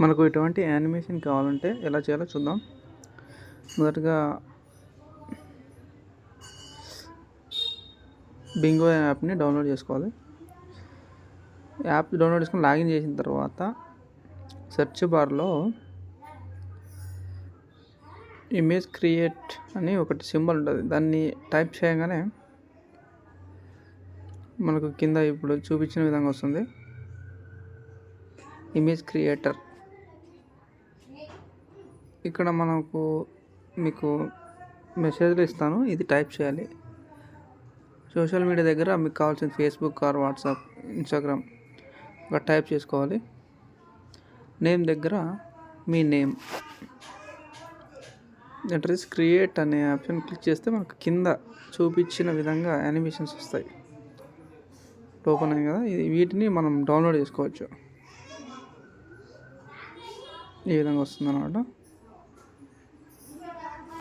మనకు ఇటువంటి యానిమేషన్ కావాలంటే ఎలా చేయాలో చూద్దాం. మొదటగా బింగో యాప్ని డౌన్లోడ్ చేసుకోవాలి. యాప్ డౌన్లోడ్ చేసుకొని లాగిన్ చేసిన తర్వాత సెర్చ్ బార్లో ఇమేజ్ క్రియేట్ అని ఒకటి సింబల్ ఉంటుంది. దాన్ని టైప్ చేయగానే మనకు కింద ఇప్పుడు చూపించిన విధంగా వస్తుంది. Image creator. ఇక్కడ మీకు మెసేజ్లు ఇస్తాను, ఇది టైప్ చేయాలి. సోషల్ మీడియా దగ్గర మీకు కావాల్సిన ఫేస్బుక్ ఆర్ వాట్సాప్, ఇన్స్టాగ్రామ్ ఇక్కడ టైప్ చేసుకోవాలి. నేమ్ దగ్గర మీ నేమ్, అడ్రస్ క్రియేట్ అనే ఆప్షన్ క్లిక్ చేస్తే మనకు కింద చూపించిన విధంగా యానిమేషన్స్ వస్తాయి. ఓపెన్ అయ్యి కదా, వీటిని మనం డౌన్లోడ్ చేసుకోవచ్చు. ఈ విధంగా వస్తుంది అన్నమాట.